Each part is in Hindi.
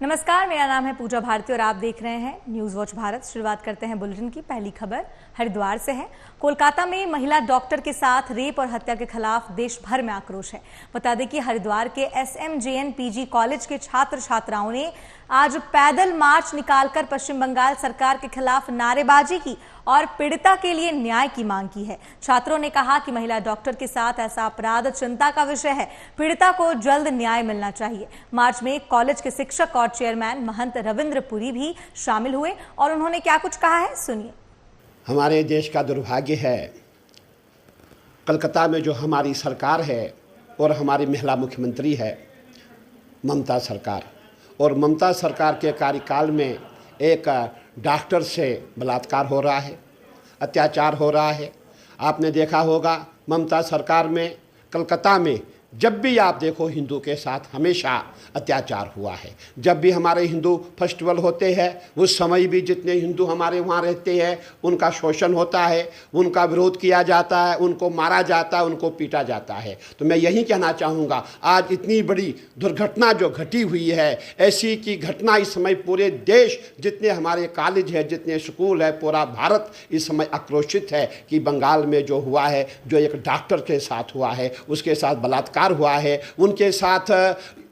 नमस्कार, मेरा नाम है पूजा भारती और आप देख रहे हैं न्यूज वॉच भारत। शुरुआत करते हैं बुलेटिन की। पहली खबर हरिद्वार से है। कोलकाता में महिला डॉक्टर के साथ रेप और हत्या के खिलाफ देश भर में आक्रोश है। बता दें कि हरिद्वार के SMJN PG कॉलेज के छात्र छात्राओं ने आज पैदल मार्च निकालकर पश्चिम बंगाल सरकार के खिलाफ नारेबाजी की और पीड़िता के लिए न्याय की मांग की है। छात्रों ने कहा कि महिला डॉक्टर के साथ ऐसा अपराध चिंता का विषय है। पीड़िता को जल्द न्याय मिलना चाहिए। मार्च में कॉलेज के शिक्षक और चेयरमैन महंत रविंद्र पुरी भी शामिल हुए और उन्होंने क्या कुछ कहा है, सुनिए। हमारे देश का दुर्भाग्य है, कलकत्ता में जो हमारी सरकार है और हमारी महिला मुख्यमंत्री है ममता सरकार, और ममता सरकार के कार्यकाल में एक डॉक्टर से बलात्कार हो रहा है, अत्याचार हो रहा है। आपने देखा होगा ममता सरकार में कलकत्ता में जब भी आप देखो हिंदू के साथ हमेशा अत्याचार हुआ है। जब भी हमारे हिंदू फेस्टिवल होते हैं उस समय भी जितने हिंदू हमारे वहाँ रहते हैं उनका शोषण होता है, उनका विरोध किया जाता है, उनको मारा जाता है, उनको पीटा जाता है। तो मैं यही कहना चाहूँगा, आज इतनी बड़ी दुर्घटना जो घटी हुई है, ऐसी की घटना इस समय पूरे देश, जितने हमारे कॉलेज है, जितने स्कूल है, पूरा भारत इस समय आक्रोशित है कि बंगाल में जो हुआ है, जो एक डॉक्टर के साथ हुआ है, उसके साथ बलात्कार हुआ है, उनके साथ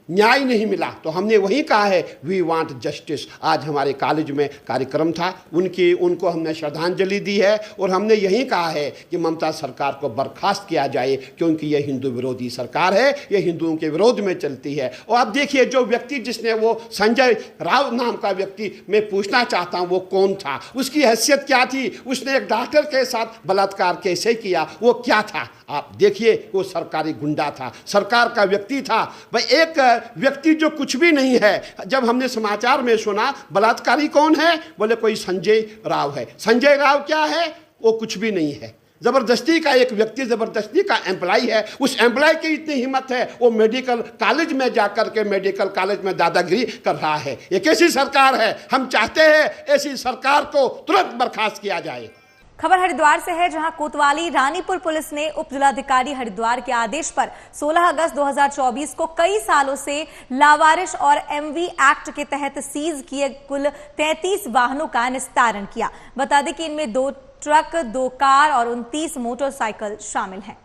न्याय नहीं मिला। तो हमने वही कहा है, वी वांट जस्टिस। आज हमारे कॉलेज में कार्यक्रम था, उनको हमने श्रद्धांजलि दी है और हमने यही कहा है कि ममता सरकार को बर्खास्त किया जाए, क्योंकि ये हिंदू विरोधी सरकार है, ये हिंदुओं के विरोध में चलती है। और आप देखिए, जो व्यक्ति जिसने वो संजय राव नाम का व्यक्ति, मैं पूछना चाहता हूँ वो कौन था, उसकी हैसियत क्या थी, उसने एक डॉक्टर के साथ बलात्कार कैसे किया, वो क्या था। आप देखिए, वो सरकारी गुंडा था, सरकार का व्यक्ति था। भाई एक व्यक्ति जो कुछ भी नहीं है, जब हमने समाचार में सुना बलात्कारी कौन है, बोले कोई संजय राव है। संजय राव क्या है, वो कुछ भी नहीं है। जबरदस्ती का एक व्यक्ति, जबरदस्ती का एम्प्लॉय है। उस एम्प्लॉय की इतनी हिम्मत है, वो मेडिकल कॉलेज में जाकर के मेडिकल कॉलेज में दादागिरी कर रहा है। ये कैसी सरकार है। हम चाहते हैं ऐसी सरकार को तुरंत बर्खास्त किया जाए। खबर हरिद्वार से है, जहां कोतवाली रानीपुर पुलिस ने उप जिलाधिकारी हरिद्वार के आदेश पर 16 अगस्त 2024 को कई सालों से लावारिश और MV एक्ट के तहत सीज किए कुल 33 वाहनों का निस्तारण किया। बता दें कि इनमें 2 ट्रक, 2 कार और 29 मोटरसाइकिल शामिल हैं।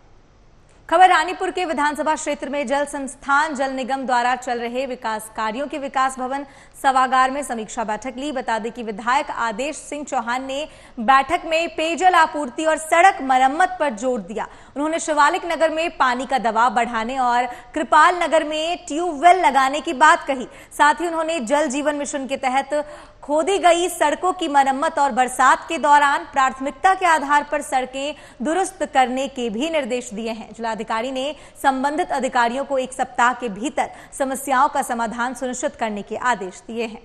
खबर रानीपुर के विधानसभा क्षेत्र में जल संस्थान जल निगम द्वारा चल रहे विकास कार्यों के विकास भवन सभागार में समीक्षा बैठक ली। बता दें कि विधायक आदेश सिंह चौहान ने बैठक में पेयजल आपूर्ति और सड़क मरम्मत पर जोर दिया। उन्होंने शिवालिक नगर में पानी का दबाव बढ़ाने और कृपाल नगर में ट्यूबवेल लगाने की बात कही। साथ ही उन्होंने जल जीवन मिशन के तहत खोदी गई सड़कों की मरम्मत और बरसात के दौरान प्राथमिकता के आधार पर सड़कें दुरुस्त करने के भी निर्देश दिए हैं। जिलाधिकारी ने संबंधित अधिकारियों को 1 सप्ताह के भीतर समस्याओं का समाधान सुनिश्चित करने के आदेश दिए हैं।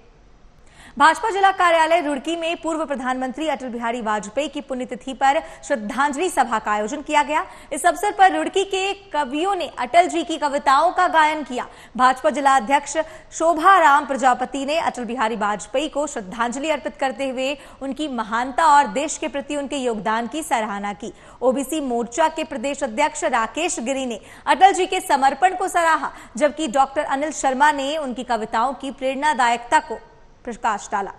भाजपा जिला कार्यालय रुड़की में पूर्व प्रधानमंत्री अटल बिहारी वाजपेयी की पुण्यतिथि पर श्रद्धांजलि सभा का आयोजन किया गया। इस अवसर पर रुड़की के कवियों ने अटल जी की कविताओं का गायन किया। भाजपा जिला अध्यक्ष शोभा राम प्रजापति ने अटल बिहारी वाजपेयी को श्रद्धांजलि अर्पित करते हुए उनकी महानता और देश के प्रति उनके योगदान की सराहना की। ओबीसी मोर्चा के प्रदेश अध्यक्ष राकेश गिरी ने अटल जी के समर्पण को सराहा, जबकि डॉक्टर अनिल शर्मा ने उनकी कविताओं की प्रेरणादायकता को प्रकाश डाला।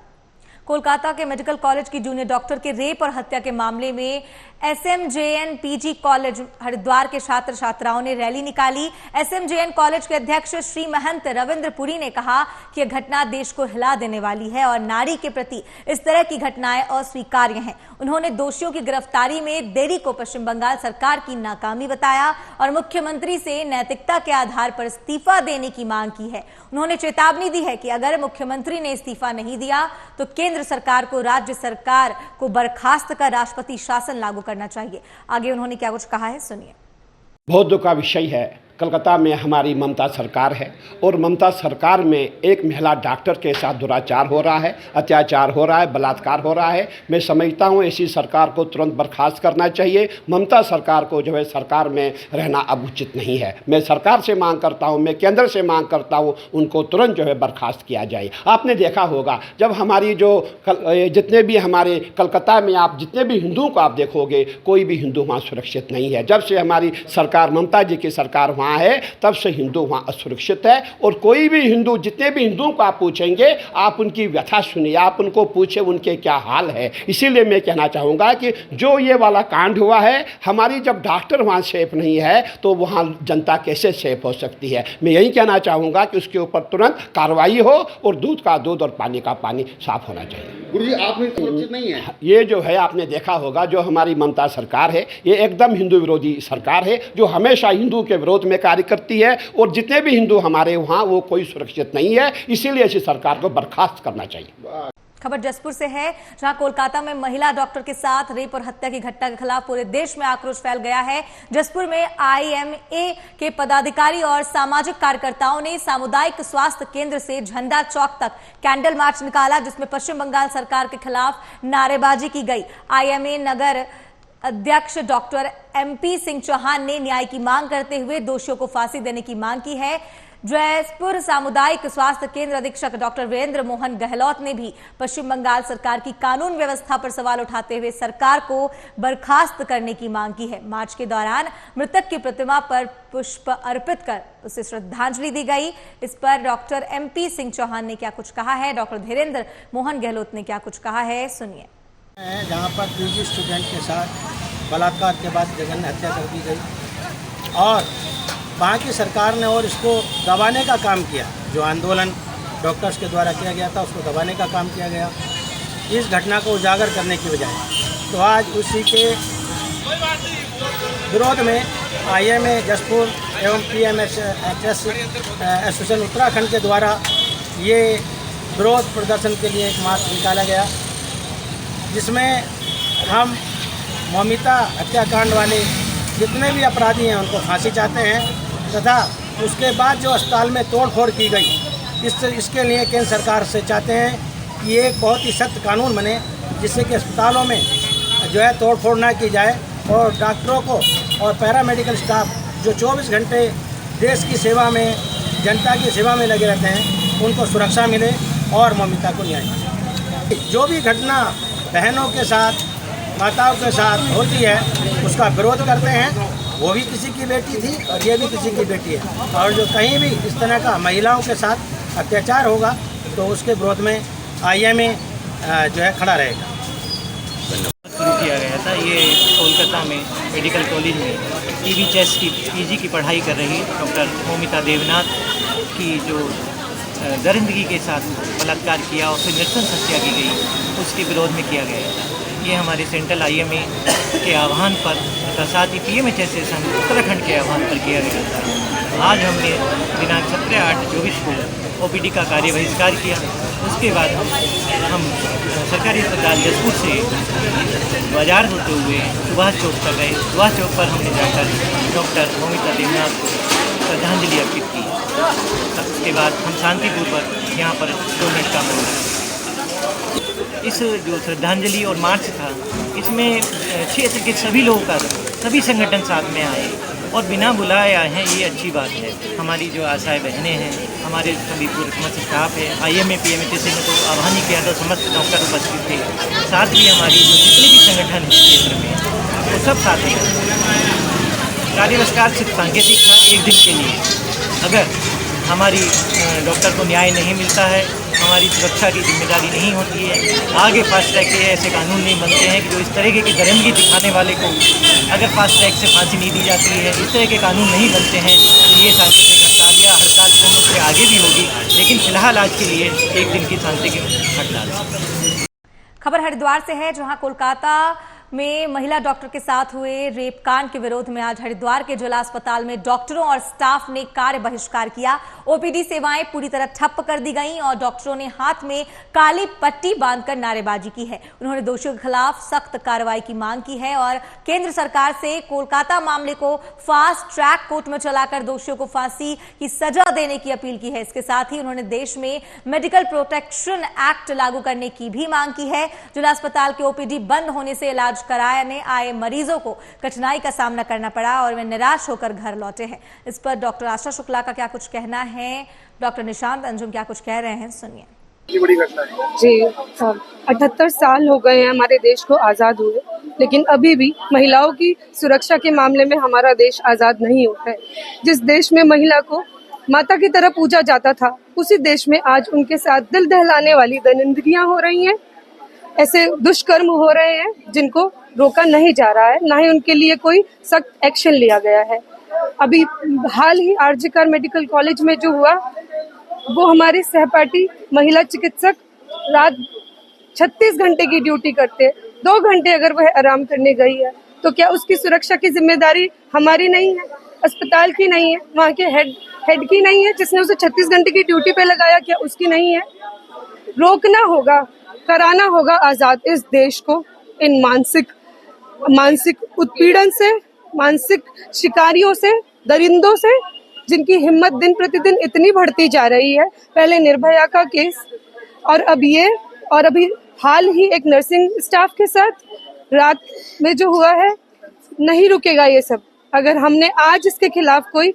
कोलकाता के मेडिकल कॉलेज की जूनियर डॉक्टर के रेप और हत्या के मामले में SMJN PG कॉलेज हरिद्वार के छात्र छात्राओं ने रैली निकाली। SMJN कॉलेज के अध्यक्ष श्री महंत रविंद्र पुरी ने कहा कि यह घटना देश को हिला देने वाली है और नारी के प्रति इस तरह की घटनाएं अस्वीकार्य हैं। उन्होंने दोषियों की गिरफ्तारी में देरी को पश्चिम बंगाल सरकार की नाकामी बताया और मुख्यमंत्री से नैतिकता के आधार पर इस्तीफा देने की मांग की है। उन्होंने चेतावनी दी है कि अगर मुख्यमंत्री ने इस्तीफा नहीं दिया तो केंद्र सरकार को राज्य सरकार को बर्खास्त कर राष्ट्रपति शासन लागू करना चाहिए। आगे उन्होंने क्या कुछ कहा है, सुनिए। बहुत दुख का विषय है, कलकत्ता में हमारी ममता सरकार है और ममता सरकार में एक महिला डॉक्टर के साथ दुराचार हो रहा है, अत्याचार हो रहा है, बलात्कार हो रहा है। मैं समझता हूँ ऐसी सरकार को तुरंत बर्खास्त करना चाहिए। ममता सरकार को जो है सरकार में रहना अब उचित नहीं है। मैं सरकार से मांग करता हूँ, मैं केंद्र से मांग करता हूँ, उनको तुरंत जो है बर्खास्त किया जाए। आपने देखा होगा, जब हमारी जो जितने भी हमारे कलकत्ता में आप जितने भी हिंदुओं को आप देखोगे, कोई भी हिंदू वहाँ सुरक्षित नहीं है। जब से हमारी सरकार, ममता जी की सरकार वहाँ वहाँ है, तब से हिंदू वहाँ असुरक्षित है। और कोई भी हिंदू, जितने भी हिंदुओं को आप पूछेंगे, आप उनकी व्यथा सुनिए, आप उनको पूछे उनके क्या हाल है। इसीलिए मैं कहना चाहूँगा कि जो ये वाला कांड हुआ है, हमारी जब डॉक्टर वहाँ सेफ नहीं है तो वहाँ जनता कैसे सेफ हो सकती है। मैं यही कहना चाहूँगा कि उसके ऊपर तुरंत कार्रवाई हो और दूध का दूध और पानी का पानी साफ होना चाहिए। गुरुजी, आप में सुरक्षित नहीं है। ये जो है, आपने देखा होगा, जो हमारी ममता सरकार है, ये एकदम हिंदू विरोधी सरकार है, जो हमेशा हिंदू के विरोध में कार्य करती है। और जितने भी हिंदू हमारे वहाँ, वो कोई सुरक्षित नहीं है। इसीलिए ऐसी सरकार को बर्खास्त करना चाहिए। खबर जसपुर से है, जहां कोलकाता में महिला डॉक्टर के साथ रेप और हत्या की घटना के खिलाफ पूरे देश में आक्रोश फैल गया है। जसपुर में IMA के पदाधिकारी और सामाजिक कार्यकर्ताओं ने सामुदायिक स्वास्थ्य केंद्र से झंडा चौक तक कैंडल मार्च निकाला, जिसमें पश्चिम बंगाल सरकार के खिलाफ नारेबाजी की गई। IMA नगर अध्यक्ष डॉक्टर MP सिंह चौहान ने न्याय की मांग करते हुए दोषियों को फांसी देने की मांग की है। जसपुर सामुदायिक स्वास्थ्य केंद्र अधीक्षक डॉक्टर वीरेंद्र मोहन गहलोत ने भी पश्चिम बंगाल सरकार की कानून व्यवस्था पर सवाल उठाते हुए सरकार को बर्खास्त करने की मांग की है। मार्च के दौरान मृतक की प्रतिमा पर पुष्प अर्पित कर उसे श्रद्धांजलि दी गई। इस पर डॉक्टर MP सिंह चौहान ने क्या कुछ कहा है, डॉक्टर वीरेंद्र मोहन गहलोत ने क्या कुछ कहा है, सुनिए। जहाँ पर PG स्टूडेंट के साथ बलात्कार के बाद जघन्य हत्या कर दी गई और वहाँ की सरकार ने और इसको दबाने का काम किया। जो आंदोलन डॉक्टर्स के द्वारा किया गया था, उसको दबाने का काम किया गया, इस घटना को उजागर करने की बजाय। तो आज उसी के विरोध में IMA जसपुर एवं PMHS एसोसिएशन उत्तराखंड के द्वारा ये विरोध प्रदर्शन के लिए एक मार्च निकाला गया, जिसमें हम मौमिता हत्याकांड वाले जितने भी अपराधी हैं उनको फांसी चाहते हैं तथा उसके बाद जो अस्पताल में तोड़फोड़ की गई, इसके लिए केंद्र सरकार से चाहते हैं कि ये एक बहुत ही सख्त कानून बने, जिससे कि अस्पतालों में जो है तोड़फोड़ ना की जाए और डॉक्टरों को और पैरामेडिकल स्टाफ जो 24 घंटे देश की सेवा में, जनता की सेवा में लगे रहते हैं, उनको सुरक्षा मिले और मौमिता को न्याय मिले। जो भी घटना बहनों के साथ, माताओं के साथ होती है, उसका विरोध करते हैं। वो भी किसी की बेटी थी और ये भी किसी की बेटी है, और जो कहीं भी इस तरह का महिलाओं के साथ अत्याचार होगा तो उसके विरोध में IMA जो है खड़ा रहेगा। शुरू किया गया था। ये कोलकाता में मेडिकल कॉलेज में TB चेस की PG की पढ़ाई कर रही डॉक्टर मौमिता देवनाथ की जो दरिंदगी के साथ बलात्कार किया और फिर नृशंस हत्या की गई, उसके विरोध में किया गया था। ये हमारे सेंट्रल IMA के आह्वान पर तथा साथ ही PMHS उत्तराखंड के आह्वान पर किया गया था। आज हमने दिनांक 17/8/24 को OPD का कार्य बहिष्कार किया। उसके बाद हम सरकारी अस्पताल जसपुर से बाजार होते हुए सुभाष चौक तक गए। सुभाष चौक पर हमने जाकर डॉक्टर मौमिता देवनाथ को श्रद्धांजलि अर्पित की। उसके बाद हम शांतिपूर्वक यहाँ पर 2 मिनट का मौन रखा। इस जो श्रद्धांजलि और मार्च था, इसमें क्षेत्र के सभी लोगों का, सभी संगठन साथ में आए और बिना बुलाए आए हैं, ये अच्छी बात है। हमारी जो आशाएं बहनें हैं, हमारे सभी पूरे समस्त स्टाफ है, IMA PMHS में तो आह्वान ही किया था, समस्त डॉक्टर उपस्थित थे। साथ ही हमारी जो जितने भी संगठन हैं क्षेत्र में, वो सब साथ हैं। कार्य बहिष्कार सिर्फ सांकेतिक था, 1 दिन के लिए। अगर हमारी डॉक्टर को न्याय नहीं मिलता है, हमारी सुरक्षा की जिम्मेदारी नहीं होती है, आगे फास्ट ट्रैक के ऐसे कानून नहीं बनते हैं कि जो इस तरह की दरिंदगी दिखाने वाले को अगर फास्ट ट्रैक से फांसी नहीं दी जाती है, इस तरह के कानून नहीं बनते हैं, तो ये सांकेतिक हड़ताल या हड़ताल को से आगे भी होगी। लेकिन फिलहाल आज के लिए 1 दिन की सांकेतिक हड़ताल। खबर हरिद्वार से है, जहां कोलकाता में महिला डॉक्टर के साथ हुए रेप कांड के विरोध में आज हरिद्वार के जिला अस्पताल में डॉक्टरों और स्टाफ ने कार्य बहिष्कार किया। OPD सेवाएं पूरी तरह ठप्प कर दी गईं और डॉक्टरों ने हाथ में काली पट्टी बांधकर नारेबाजी की है। उन्होंने दोषियों के खिलाफ सख्त कार्रवाई की मांग की है और केंद्र सरकार से कोलकाता मामले को फास्ट ट्रैक कोर्ट में चलाकर दोषियों को फांसी की सजा देने की अपील की है। इसके साथ ही उन्होंने देश में मेडिकल प्रोटेक्शन एक्ट लागू करने की भी मांग की है। जिला अस्पताल के OPD बंद होने से इलाज कराने आए मरीजों को कठिनाई का सामना करना पड़ा और वे निराश होकर घर लौटे हैं। इस पर डॉक्टर आशा शुक्ला का क्या कुछ कहना है, डॉक्टर निशांत अंजुम क्या कुछ कह रहे हैं, सुनिए। ये बड़ी घटना है जी, 78 साल हो गए हैं हमारे देश को आज़ाद हुए लेकिन अभी भी महिलाओं की सुरक्षा के मामले में हमारा देश आज़ाद नहीं हुआ है। जिस देश में महिला को माता की तरह पूजा जाता था, उसी देश में आज उनके साथ दिल दहलाने वाली दरिंदगियां हो रही हैं, ऐसे दुष्कर्म हो रहे हैं जिनको रोका नहीं जा रहा है, ना ही उनके लिए कोई सख्त एक्शन लिया गया है। अभी हाल ही आरजीकर मेडिकल कॉलेज में जो हुआ, वो हमारे सहपाठी महिला चिकित्सक रात 36 घंटे की ड्यूटी करते, 2 घंटे अगर वह आराम करने गई है तो क्या उसकी सुरक्षा की जिम्मेदारी हमारी नहीं है, अस्पताल की नहीं है, वहाँ के हेड की नहीं है जिसने उसे 36 घंटे की ड्यूटी पे लगाया, क्या उसकी नहीं है? रोकना होगा, कराना होगा आजाद इस देश को इन मानसिक उत्पीड़न से, मानसिक शिकारियों से, दरिंदों से, जिनकी हिम्मत दिन प्रतिदिन इतनी बढ़ती जा रही है। पहले निर्भया का केस और अब ये, और अभी हाल ही एक नर्सिंग स्टाफ के साथ रात में जो हुआ है। नहीं रुकेगा ये सब अगर हमने आज इसके खिलाफ कोई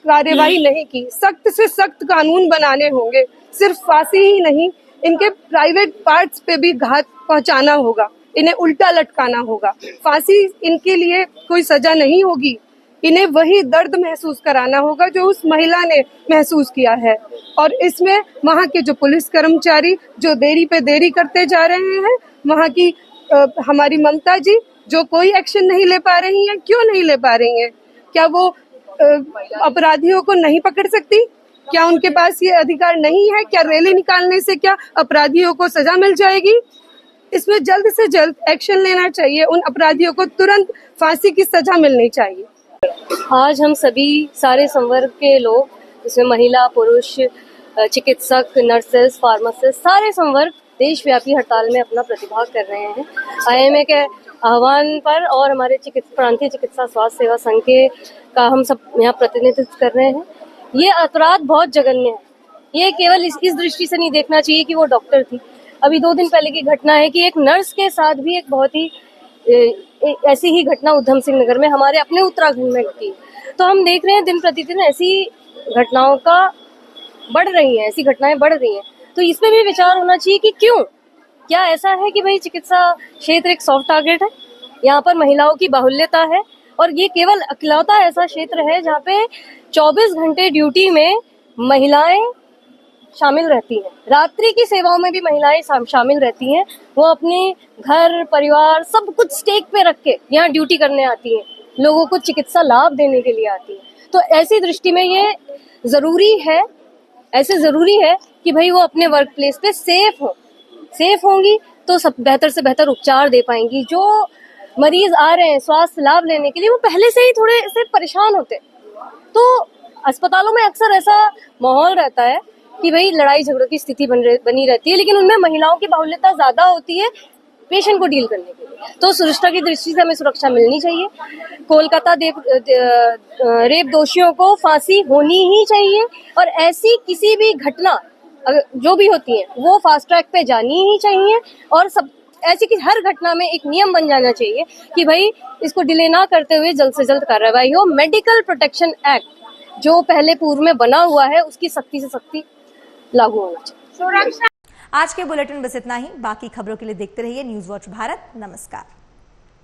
कार्यवाही नहीं की। सख्त से सख्त कानून बनाने होंगे, सिर्फ फांसी ही नहीं, इनके प्राइवेट पार्ट्स पे भी घात पहुंचाना होगा, इन्हें उल्टा लटकाना होगा। फांसी इनके लिए कोई सजा नहीं होगी, इन्हें वही दर्द महसूस कराना होगा जो उस महिला ने महसूस किया है। और इसमें वहाँ के जो पुलिस कर्मचारी जो देरी पे देरी करते जा रहे हैं, वहाँ की हमारी ममता जी जो कोई एक्शन नहीं ले पा रही हैं, क्यों नहीं ले पा रही हैं? क्या वो अपराधियों को नहीं पकड़ सकती? क्या उनके पास ये अधिकार नहीं है? क्या रैली निकालने से क्या अपराधियों को सजा मिल जाएगी? इसमें जल्द से जल्द एक्शन लेना चाहिए, उन अपराधियों को तुरंत फांसी की सजा मिलनी चाहिए। आज हम सभी सारे संवर्ग के लोग, इसमें महिला, पुरुष, चिकित्सक, नर्सेस, फार्मासिस्ट, सारे संवर्ग देशव्यापी हड़ताल में अपना प्रतिभाग कर रहे हैं। आईएमए के आह्वान पर और हमारे प्रांतीय चिकित्सा स्वास्थ्य सेवा संघ के का हम सब यहाँ प्रतिनिधित्व कर रहे हैं। ये अपराध बहुत जघन्य है। ये केवल इस दृष्टि से नहीं देखना चाहिए कि वो डॉक्टर थी। अभी 2 दिन पहले की घटना है कि एक नर्स के साथ भी एक बहुत ही ऐसी ही घटना उधम सिंह नगर में हमारे अपने उत्तराखंड में की। तो हम देख रहे हैं दिन प्रतिदिन ऐसी घटनाओं का बढ़ रही हैं, ऐसी घटनाएं बढ़ रही हैं। तो इसमें भी विचार होना चाहिए कि क्यों, क्या ऐसा है कि भाई चिकित्सा क्षेत्र एक सॉफ्ट टारगेट है, यहाँ पर महिलाओं की बाहुल्यता है और ये केवल इकलौता ऐसा क्षेत्र है जहाँ पे 24 घंटे ड्यूटी में महिलाएं शामिल रहती हैं। रात्रि की सेवाओं में भी महिलाएं शामिल रहती हैं। वो अपने घर परिवार सब कुछ स्टेक पे रख के यहाँ ड्यूटी करने आती हैं, लोगों को चिकित्सा लाभ देने के लिए आती हैं। तो ऐसी दृष्टि में ये जरूरी है, ऐसे जरूरी है कि भाई वो अपने वर्क प्लेस पे सेफ होंगी तो सब बेहतर से बेहतर उपचार दे पाएंगी। जो मरीज आ रहे हैं स्वास्थ्य लाभ लेने के लिए, वो पहले से ही थोड़े से परेशान होते, तो अस्पतालों में अक्सर ऐसा माहौल रहता है कि भाई लड़ाई झगड़ों की स्थिति बनी रहती है, लेकिन उनमें महिलाओं की बाहुल्यता ज्यादा होती है पेशेंट को डील करने के लिए। तो सुरक्षा की दृष्टि से हमें सुरक्षा मिलनी चाहिए। कोलकाता रेप दोषियों को फांसी होनी ही चाहिए और ऐसी किसी भी घटना जो भी होती है वो फास्ट ट्रैक पे जानी ही चाहिए। और सब ऐसी कि हर घटना में एक नियम बन जाना चाहिए कि भाई इसको डिले ना करते हुए जल्द से जल्द कार्रवाई हो। मेडिकल प्रोटेक्शन एक्ट जो पहले पूर्व में बना हुआ है उसकी सख्ती से सख्ती लागू होना चाहिए। आज के बुलेटिन बस इतना ही। बाकी खबरों के लिए देखते रहिए न्यूज वॉच भारत। नमस्कार।